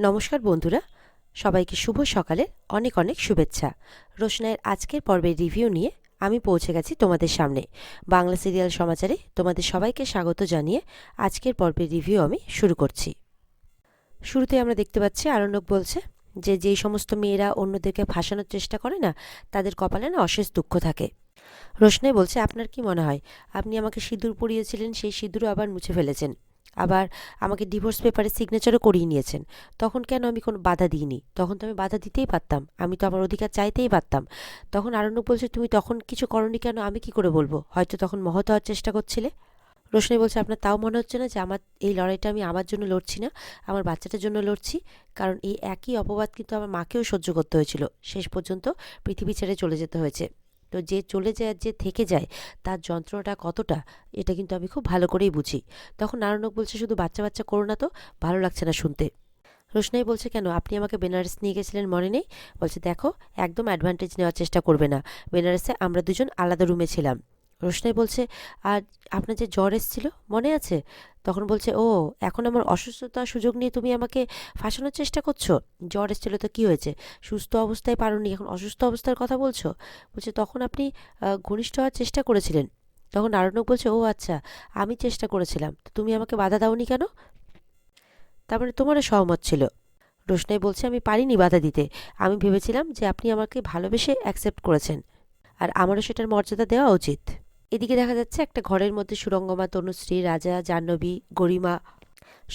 নমস্কার বন্ধুরা, সবাইকে শুভ সকালের অনেক অনেক শুভেচ্ছা। রোশনাইয়ের আজকের পর্বের রিভিউ নিয়ে আমি পৌঁছে গেছি তোমাদের সামনে। বাংলা সিরিয়াল সমাচারে তোমাদের সবাইকে স্বাগত জানিয়ে আজকের পর্বের রিভিউ আমি শুরু করছি। শুরুতে আমরা দেখতে পাচ্ছি আরণ্যক বলছে যে যেই সমস্ত মেয়েরা অন্যদেরকে ফাঁসানোর চেষ্টা করে না, তাদের কপালে না অশেষ দুঃখ থাকে। রোশনাই বলছে, আপনার কি মনে হয় আপনি আমাকে সিঁদুর পরিয়েছিলেন, সেই সিঁদুরও আবার মুছে ফেলেছেন, আবার আমাকে ডিভোর্স পেপারে সিগনেচারও করিয়ে নিয়েছেন। তখন কেন আমি কোনো বাধা দিইনি? তখন তো আমি বাধা দিতেই পারতাম, আমি তো আমার অধিকার চাইতেই পারতাম। তখন আরণ্যক বলছে, তুমি তখন কিছু করনি কেন? আমি কি করে বলবো? হয়তো তখন মহৎ হওয়ার চেষ্টা করছিলে। রোশনাই বলছে, আপনার তাও মনে হচ্ছে না যে আমার এই লড়াইটা আমি আমার জন্য লড়ছি না, আমার বাচ্চাটার জন্য লড়ছি? কারণ এই একই অপবাদ কিন্তু আমার মাকেও সহ্য করতে হয়েছিল, শেষ পর্যন্ত পৃথিবী ছেড়ে চলে যেতে হয়েছে। তো যে চলে যায় আর যে থেকে যায়, তার যন্ত্রণাটা কতটা, এটা কিন্তু আমি খুব ভালো করেই বুঝি। তখন নারায়ণক বলছে, শুধু বাচ্চা বাচ্চা করো না তো, ভালো লাগছে না শুনতে। রোশনাই বলছে, কেন? আপনি আমাকে বেনারস নিয়ে গেছিলেন, মনে নেই? বলছে, দেখো, একদম অ্যাডভান্টেজ নেওয়ার চেষ্টা করবে না। বেনারসে আমরা দুজন আলাদা রুমে ছিলাম। রোশনাই বলছে, আর আপনার যে জ্বর এসেছিল মনে আছে? তখন বলছে, ও, এখন আমার অসুস্থতার সুযোগ নিয়ে তুমি আমাকে ফাঁসানোর চেষ্টা করছো? জ্বর এসেছিল তো কী হয়েছে? সুস্থ অবস্থায় পারোনি, এখন অসুস্থ অবস্থার কথা বলছো? বলছে, তখন আপনি ঘনিষ্ঠ হওয়ার চেষ্টা করেছিলেন। তখন আরণ্যক বলছে, ও আচ্ছা, আমি চেষ্টা করেছিলাম, তো তুমি আমাকে বাধা দাওনি কেন? তার মানে তোমারও সহমত ছিল। রোশনাই বলছে, আমি পারিনি বাধা দিতে, আমি ভেবেছিলাম যে আপনি আমাকে ভালোবেসে অ্যাকসেপ্ট করেছেন, আর আমারও সেটার মর্যাদা দেওয়া উচিত। এদিকে দেখা যাচ্ছে একটা ঘরের মধ্যে সুরঙ্গমা, তনুশ্রী, রাজা, জাহ্নবী, গরিমা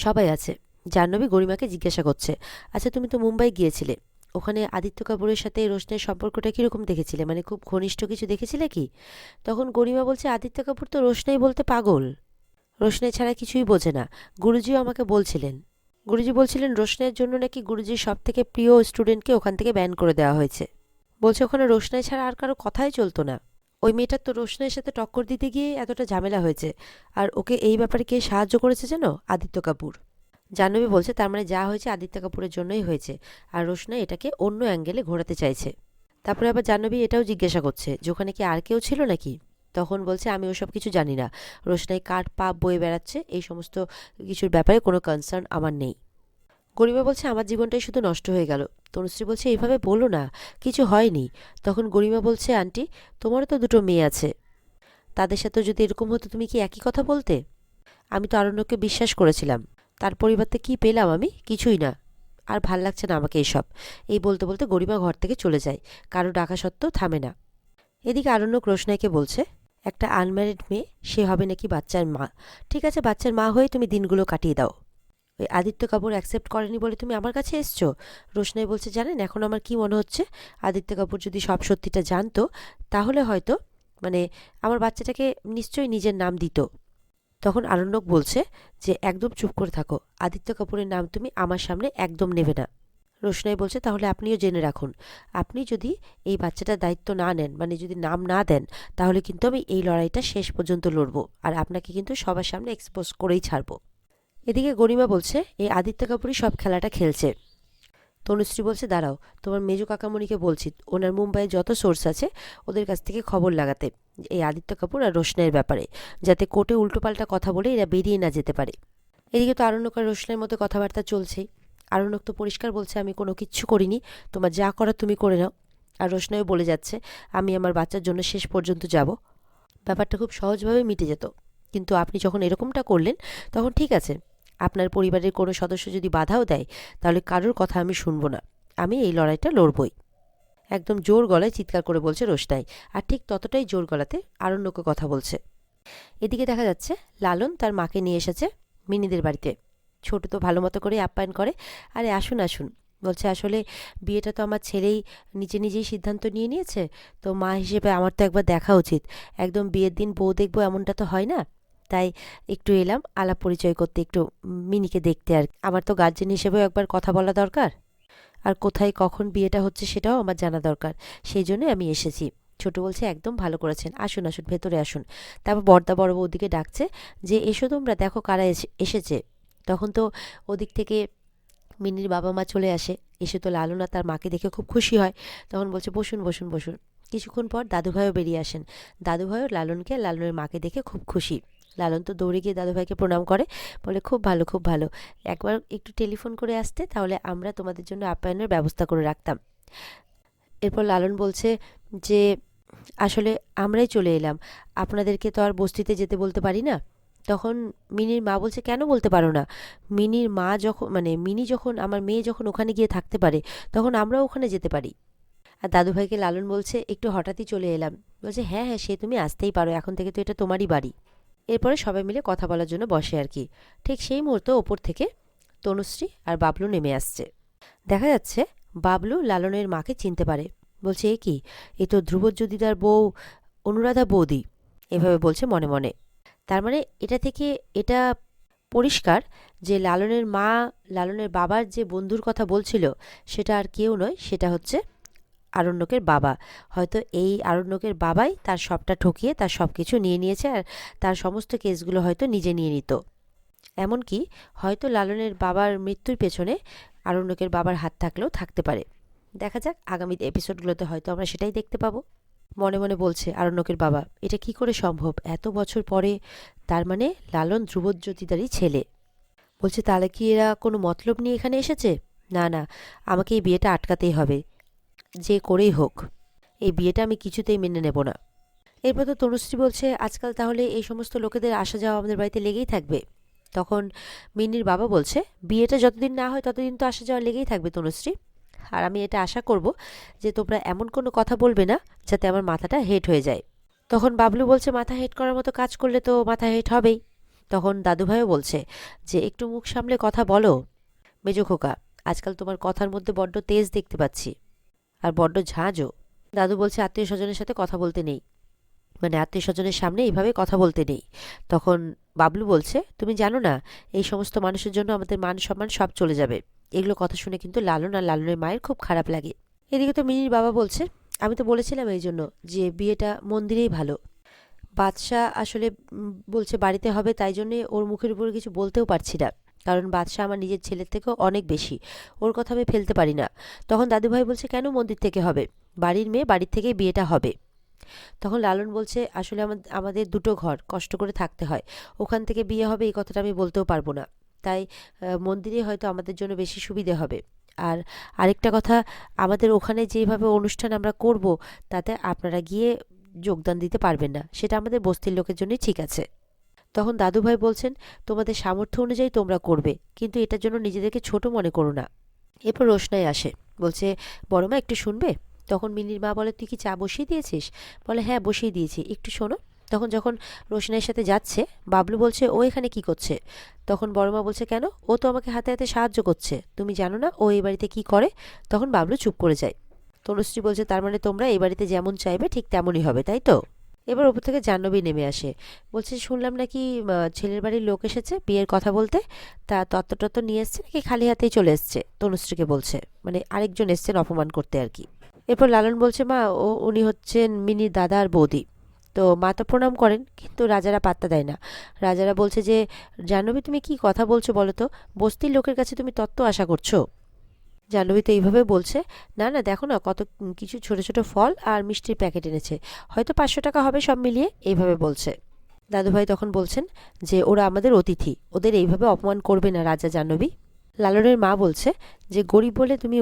সবাই আছে। জাহ্নবী গরিমাকে জিজ্ঞাসা করছে, আচ্ছা তুমি তো মুম্বাই গিয়েছিলে, ওখানে আদিত্য কাপুরের সাথে রোশনাইয়ের সম্পর্কটা কীরকম দেখেছিলে? মানে খুব ঘনিষ্ঠ কিছু দেখেছিলে কি? তখন গরিমা বলছে, আদিত্য কাপুর তো রোশনাই বলতে পাগল, রোশনাই ছাড়া কিছুই বোঝে না। গুরুজিও আমাকে বলছিলেন, গুরুজি বলছিলেন রোশনাইয়ের জন্য নাকি গুরুজির সব থেকে প্রিয় স্টুডেন্টকে ওখান থেকে ব্যান করে দেওয়া হয়েছে। বলছে ওখানে রোশনাই ছাড়া আর কারো কথাই চলতো না। ওই মেয়েটার তো রোশনাইয়ের সাথে টক্কর দিতে গিয়ে এতটা ঝামেলা হয়েছে, আর ওকে এই ব্যাপারে কে সাহায্য করেছে যেন? আদিত্য কাপুর। জাহ্নবী বলছে, তার মানে যা হয়েছে আদিত্য কাপুরের জন্যই হয়েছে, আর রোশনাই এটাকে অন্য অ্যাঙ্গেলে ঘোরাতে চাইছে। তারপরে আবার জাহ্নবী এটাও জিজ্ঞাসা করছে যে ওখানে কি আর কেউ ছিল নাকি? তখন বলছে, আমি ওসব কিছু জানি না, রোশনাই কার পাপ বয়ে বেড়াচ্ছে এই সমস্ত কিছুর ব্যাপারে কোনো কনসার্ন আমার নেই। গরিমা বলছে, আমার জীবনটাই শুধু নষ্ট হয়ে গেল। তনুশ্রী বলছে, এইভাবে বলো না, কিছু হয়নি। তখন গরিমা বলছে, আন্টি, তোমারও তো দুটো মেয়ে আছে, তাদের সাথে যদি এরকম হতো তুমি কি একই কথা বলতে? আমি তো আরণ্যককে বিশ্বাস করেছিলাম, তার পরিবর্তে কি পেলাম আমি? কিছুই না। আর ভাল লাগছে না আমাকে এসব। এই বলতে বলতে গরিমা ঘর থেকে চলে যায়, কারো ডাকা সত্ত্বেও থামে না। এদিকে আরণ্যক রোশনাইকে বলছে, একটা আনম্যারিড মেয়ে, সে হবে নাকি বাচ্চার মা। ঠিক আছে, বাচ্চার মা হয়ে তুমি দিনগুলো কাটিয়ে দাও। ওই আদিত্য কাপুর অ্যাকসেপ্ট করেনি বলে তুমি আমার কাছে এসছো? রোশনাই বলছে, জানেন এখন আমার কি মনে হচ্ছে, আদিত্য কাপুর যদি সব সত্যিটা জানতো, তাহলে হয়তো মানে আমার বাচ্চাটাকে নিশ্চয়ই নিজের নাম দিত। তখন আরণ্যক বলছে যে একদম চুপ করে থাকো, আদিত্য কাপুরের নাম তুমি আমার সামনে একদম নেবে না। রোশনাই বলছে, তাহলে আপনিও জেনে রাখুন, আপনি যদি এই বাচ্চাটার দায়িত্ব না নেন, মানে যদি নাম না দেন, তাহলে কিন্তু আমি এই লড়াইটা শেষ পর্যন্ত লড়বো, আর আপনাকে কিন্তু সবার সামনে এক্সপোজ করেই ছাড়বো। এদিকে গরিমা বলছে, এই আদিত্য কাপুরই সব খেলাটা খেলছে। তনুশ্রী বলছে, দাঁড়াও, তোমার মেজো কাকামণিকে বলছি, ওনার মুম্বাইয়ে যত সোর্স আছে ওদের কাছ থেকে খবর লাগাতে এই আদিত্য কাপুর আর রোশনাইয়ের ব্যাপারে, যাতে কোর্টে উল্টোপাল্টা কথা বলে এরা বেরিয়ে না যেতে পারে। এদিকে তো আরণ্যক আর রোশনাইয়ের মধ্যে কথাবার্তা চলছেই। আরণ্যক তো পরিষ্কার বলছে, আমি কোনো কিচ্ছু করিনি, তোমার যা করার তুমি করে নাও। আর রোশনাইও বলে যাচ্ছে, আমি আমার বাচ্চার জন্য শেষ পর্যন্ত যাব। ব্যাপারটা খুব সহজভাবে মিটে যেত, কিন্তু আপনি যখন এরকমটা করলেন, তখন ঠিক আছে, আপনার পরিবারের কোনো সদস্য যদি বাধাও দেয়, তাহলে কারোর কথা আমি শুনবো না, আমি এই লড়াইটা লড়বই। একদম জোর গলায় চিৎকার করে বলছে রোশনাই, আর ঠিক ততটাই জোর গলাতে আরণ্যকে কথা বলছে। এদিকে দেখা যাচ্ছে লালন তার মাকে নিয়ে এসেছে মিনিদের বাড়িতে। ছোট তো ভালো মতো করে আপ্যায়ন করে, আরে আসুন আসুন। বলছে, আসলে বিয়েটা তো আমার ছেলেই নিজে নিজেই সিদ্ধান্ত নিয়ে নিয়েছে, তো মা হিসেবে আমার তো একবার দেখা উচিত, একদম বিয়ের দিন বউ দেখবো এমনটা তো হয় না, তাই একটু এলাম আলাপ পরিচয় করতে, একটু মিনিকে দেখতে, আর আমার তো গার্জেন হিসেবেও একবার কথা বলা দরকার, আর কোথায় কখন বিয়েটা হচ্ছে সেটাও আমার জানা দরকার, সেই জন্য আমি এসেছি। ছোট বলছে, একদম ভালো করেছেন, আসুন আসুন, ভেতরে আসুন। তারপর বড়দা বড় বৌদিকে ডাকছে যে এসো তোমরা, দেখো কারা এসেছে। তখন তো ওদিক থেকে মিনির বাবা মা চলে আসে, এসে তো লালন আর তার মাকে দেখে খুব খুশি হয়। তখন বলছে, বসুন বসুন বসুন। কিছুক্ষণ পর দাদুভাইও বেরিয়ে আসেন, দাদুভাইও লালনকে লালনের মাকে দেখে খুব খুশি। লালন তো দৌড়ে গিয়ে দাদুভাইকে প্রণাম করে, বলে খুব ভালো খুব ভালো, একবার একটু টেলিফোন করে আসতে, তাহলে আমরা তোমাদের জন্য আপ্যায়নের ব্যবস্থা করে রাখতাম। এরপর লালন বলছে যে আসলে আমরাই চলে এলাম, আপনাদেরকে তো আর বস্তিতে যেতে বলতে পারি না। তখন মিনির মা বলছে কেন বলতে পারো না, মিনির মা যখন মিনি যখন, আমার মেয়ে যখন ওখানে গিয়ে থাকতে পারে, তখন আমরাও ওখানে যেতে পারি। আর দাদুভাইকে লালন বলছে একটু হঠাৎই চলে এলাম। বলছে হ্যাঁ হ্যাঁ, সে তুমি আসতেই পারো, এখন থেকে তো এটা তোমারই বাড়ি। এরপরে সবাই মিলে কথা বলার জন্য বসে আর কি। ঠিক সেই মুহূর্তে ওপর থেকে তনুশ্রী আর বাবলু নেমে আসছে। দেখা যাচ্ছে বাবলু লালনের মাকে চিনতে পারে। বলছে এ কি, এ তো ধ্রুবজ্যোতিদার বউ অনুরাধা বৌদি, এভাবে বলছে মনে মনে। তার মানে এটা থেকে এটা পরিষ্কার যে লালনের মা লালনের বাবার যে বন্ধুর কথা বলছিল, সেটা আর কেউ নয়, সেটা হচ্ছে আরণ্যকের বাবা। হয়তো এই আরণ্যকের বাবাই তার সবটা ঠকিয়ে তার সব কিছু নিয়ে নিয়েছে, আর তার সমস্ত কেসগুলো হয়তো নিজে নিয়ে নিত। এমনকি হয়তো লালনের বাবার মৃত্যুর পেছনে আরণ্যকের বাবার হাত থাকলেও থাকতে পারে। দেখা যাক আগামী এপিসোডগুলোতে হয়তো আমরা সেটাই দেখতে পাবো। মনে মনে বলছে আরণ্যকের বাবা, এটা কি করে সম্ভব, এত বছর পরে? তার মানে লালন ধ্রুবজ্যোতিদারই ছেলে। বলছে তাহলে কি এরা কোনো মতলব নিয়ে এখানে এসেছে? না না, আমাকে এই বিয়েটা আটকাতেই হবে, যে করেই হোক। এই বিয়েটা আমি কিছুতেই মেনে নেব না। এরপর তো তনুশ্রী বলছে আজকাল তাহলে এই সমস্ত লোকেদের আসা যাওয়া আমাদের বাড়িতে লেগেই থাকবে। তখন মিনির বাবা বলছে বিয়েটা যতদিন না হয় ততদিন তো আসা যাওয়া লেগেই থাকবে তনুশ্রী, আর আমি এটা আশা করব যে তোমরা এমন কোনো কথা বলবে না যাতে আমার মাথাটা হেট হয়ে যায়। তখন বাবলু বলছে মাথা হেট করার মতো কাজ করলে তো মাথা হেট হবেই। তখন দাদুভাইও বলছে যে একটু মুখ সামলে কথা বলো মেজো খোকা, আজকাল তোমার কথার মধ্যে বড্ড তেজ দেখতে পাচ্ছি, আর বড্ড ঝাঁঝও। দাদু বলছে আত্মীয় স্বজনের সাথে কথা বলতে নেই, আত্মীয় স্বজনের সামনে এইভাবে কথা বলতে নেই। তখন বাবলু বলছে তুমি জানো না, এই সমস্ত মানুষের জন্য আমাদের মান সম্মান সব চলে যাবে। এগুলো কথা শুনে কিন্তু লালন আর লালনের মায়ের খুব খারাপ লাগে। এদিকে তো মিনির বাবা বলছে আমি তো বলেছিলাম এই জন্য যে বিয়েটা মন্দিরেই ভালো। বাদশাহ আসলে বলছে বাড়িতে হবে, তাই জন্যে ওর মুখের উপরে কিছু বলতেও পারছি না, কারণ বাদশাহ আমার নিজের ছেলের থেকেও অনেক বেশি, ওর কথা আমি ফেলতে পারি না। তখন দাদুভাই বলছে কেন মন্দির থেকে হবে, বাড়ির মেয়ে বাড়ির থেকেই বিয়েটা হবে। তখন লালন বলছে আসলে আমাদের দুটো ঘর, কষ্ট করে থাকতে হয়, ওখান থেকে বিয়ে হবে এই কথাটা আমি বলতেও পারবো না, তাই মন্দিরে হয়তো আমাদের জন্য বেশি সুবিধে হবে। আর আরেকটা কথা, আমাদের ওখানে যেভাবে অনুষ্ঠান আমরা করব, তাতে আপনারা গিয়ে যোগদান দিতে পারবেন না, সেটা আমাদের বস্তির লোকের জন্যই ঠিক আছে। তখন দাদুভাই বলছেন তোমাদের সামর্থ্য অনুযায়ী তোমরা করবে, কিন্তু এটার জন্য নিজেদেরকে ছোট মনে করো না। এরপর রোশনাই আসে, বলছে বড় মা একটু শুনবে? তখন মিনির মা বলে তুই কি চা বসিয়ে দিয়েছিস? বলে হ্যাঁ বসিয়ে দিয়েছি, একটু শোনো। তখন যখন রোশনাইয়ের সাথে যাচ্ছে, বাবলু বলছে ও এখানে কি করছে? তখন বড় মা বলছে কেন, ও তো আমাকে হাতে হাতে সাহায্য করছে, তুমি জানো না ও এই বাড়িতে কি করে? তখন বাবলু চুপ করে যায়। তনুশ্রী বলছে তার মানে তোমরা এই বাড়িতে যেমন চাইবে ঠিক তেমনই হবে, তাই তো? এবার ওপর থেকে জাহ্নবী নেমে আসে, বলছে শুনলাম নাকি ছেলের বাড়ির লোক এসেছে বিয়ের কথা বলতে, তা তত্ত্ব নিয়ে এসছে নাকি খালি হাতেই চলে এসছে? তনুশ্রীকে বলছে, আরেকজন এসছেন অপমান করতে আর কি। এরপর লালন বলছে মা উনি হচ্ছেন মিনির দাদা আর বৌদি। তো মা তো প্রণাম করেন, কিন্তু রাজারা পাত্তা দেয় না। রাজারা বলছে যে জাহ্নবী তুমি কি কথা বলছো বলো তো, বস্তির লোকের কাছে তুমি তত্ত্ব আশা করছো? জাহ্নবী তো এইভাবে বলছে, না না দেখো না কত কিছু ছোট ছোট ফল আর মিষ্টির প্যাকেট এনেছে, হয়তো 500 টাকা হবে সব মিলিয়ে, এইভাবে বলছে। দাদুভাই তখন বলছেন যে ওরা আমাদের অতিথি, ওদের এইভাবে অপমান করবে না রাজা জাহ্নবী। লালনের মা বলছে যে গরিব বলে তুমি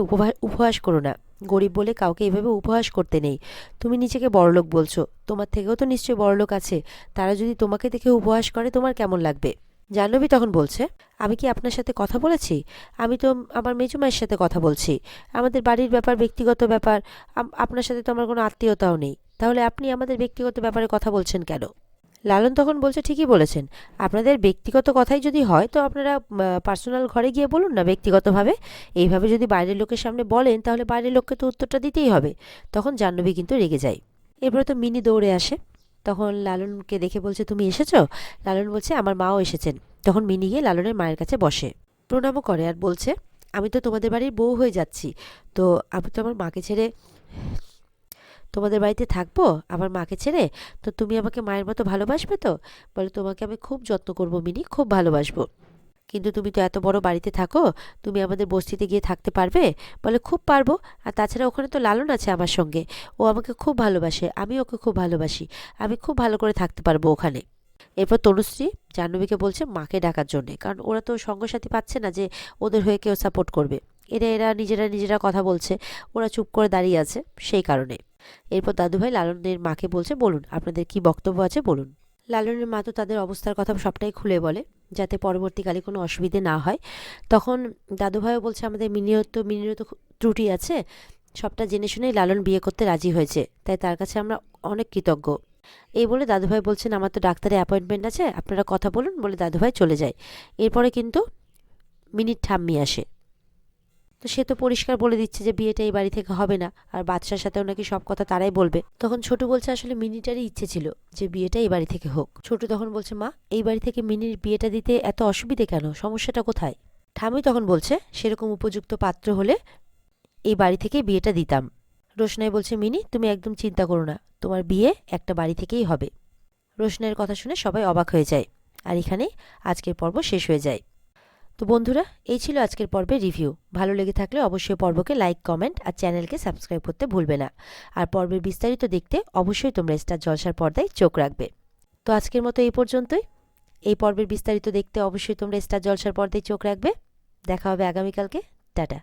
উপহাস করো না, গরিব বলে কাউকে এইভাবে উপহাস করতে নেই। তুমি নিজেকে বড়লোক বলছো, তোমার থেকেও তো নিশ্চয়ই বড়লোক আছে, তারা যদি তোমাকে দেখে উপহাস করে তোমার কেমন লাগবে? জাহ্নবী তখন বলছে আমি কি আপনার সাথে কথা বলেছি? আমি তো আমার মেজুমায়ের সাথে কথা বলছি, আমাদের বাড়ির ব্যাপার ব্যক্তিগত ব্যাপার, আপনার সাথে তো আমার কোনো আত্মীয়তাও নেই, তাহলে আপনি আমাদের ব্যক্তিগত ব্যাপারে কথা বলছেন কেন? লালন তখন বলছে ঠিকই বলেছেন, আপনাদের ব্যক্তিগত কথাই যদি হয় তো আপনারা পার্সোনাল ঘরে গিয়ে বলুন না ব্যক্তিগতভাবে, এইভাবে যদি বাইরের লোকের সামনে বলেন তাহলে বাইরের লোককে তো উত্তরটা দিতেই হবে। তখন জাহ্নবী কিন্তু রেগে যায়। এরপরে তো মিনি দৌড়ে আসে, তখন লালনকে দেখে বলছে তুমি এসেছো? লালন বলছে আমার মাও এসেছেন। তখন মিনি গিয়ে লালনের মায়ের কাছে বসে, প্রণামও করে আর বলছে আমি তো তোমাদের বাড়ির বউ হয়ে যাচ্ছি, তো আমি তো আমার মাকে ছেড়ে তোমাদের বাড়িতে থাকবো, আমার মাকে ছেড়ে, তো তুমি আমাকে মায়ের মতো ভালোবাসবে তো? বলে তোমাকে আমি খুব যত্ন করবো মিনি, খুব ভালোবাসবো, কিন্তু তুমি তো এত বড় বাড়িতে থাকো, তুমি আমাদের বস্তিতে গিয়ে থাকতে পারবে? বলে খুব পারবো, আর তাছাড়া ওখানে তো লালন আছে আমার সঙ্গে, ও আমাকে খুব ভালোবাসে, আমি ওকে খুব ভালোবাসি, আমি খুব ভালো করে থাকতে পারবো ওখানে। এরপর তনুশ্রী জাহ্নবীকে বলছে মাকে ডাকার জন্যে, কারণ ওরা তো সঙ্গসাথী পাচ্ছে না যে ওদের হয়ে কেউ সাপোর্ট করবে। এরা নিজেরা কথা বলছে, ওরা চুপ করে দাঁড়িয়ে আছে সেই কারণে। এরপর দাদুভাই লালনের মাকে বলছে, বলুন আপনাদের কি বক্তব্য আছে বলুন। লালনের মা তো তাদের অবস্থার কথা সবটাই খুলে বলে, যাতে পরবর্তীকালে কোনো অসুবিধে না হয়। তখন দাদুভাইও বলছে আমাদের মিনিরও তো ত্রুটি আছে, সবটা জেনে শুনেই লালন বিয়ে করতে রাজি হয়েছে, তাই তার কাছে আমরা অনেক কৃতজ্ঞ। এই বলে দাদুভাই বলছেন আমার তো ডাক্তারের অ্যাপয়েন্টমেন্ট আছে, আপনারা কথা বলুন বলে দাদুভাই চলে যায়। এরপরে কিন্তু মিনির ঠাম্মি আসে। তো সে তো পরিষ্কার বলে দিচ্ছে যে বিয়েটা এই বাড়ি থেকে হবে না, আর বাদশার সাথেও নাকি সব কথা তারাই বলবে। তখন ছোটু বলছে আসলে মিনিটারই ইচ্ছে ছিল যে বিয়েটা এই বাড়ি থেকে হোক। ছোটু তখন বলছে মা, এই বাড়ি থেকে মিনির বিয়েটা দিতে এত অসুবিধে কেন, সমস্যাটা কোথায়? ঠাম্মি তখন বলছে সেরকম উপযুক্ত পাত্র হলে এই বাড়ি থেকে বিয়েটা দিতাম। রোশনাই বলছে মিনি তুমি একদম চিন্তা করো না, তোমার বিয়ে একটা বাড়ি থেকেই হবে। রোশনাইয়ের কথা শুনে সবাই অবাক হয়ে যায়, আর এখানেই আজকের পর্ব শেষ হয়ে যায়। তো বন্ধুরা, এই ছিল আজকের পর্বের রিভিউ। ভালো লেগে থাকলে অবশ্যই পর্বকে লাইক, কমেন্ট আর চ্যানেলকে সাবস্ক্রাইব করতে ভুলবে না। আর পর্বের বিস্তারিত দেখতে অবশ্যই তোমরা স্টার জলসার পর্দায় চোখ রাখবে। তো আজকের মতো এই পর্যন্তই। এই পর্বের বিস্তারিত দেখতে অবশ্যই তোমরা স্টার জলসার পর্দায় চোখ রাখবে। দেখা হবে আগামীকালকে। টাটা।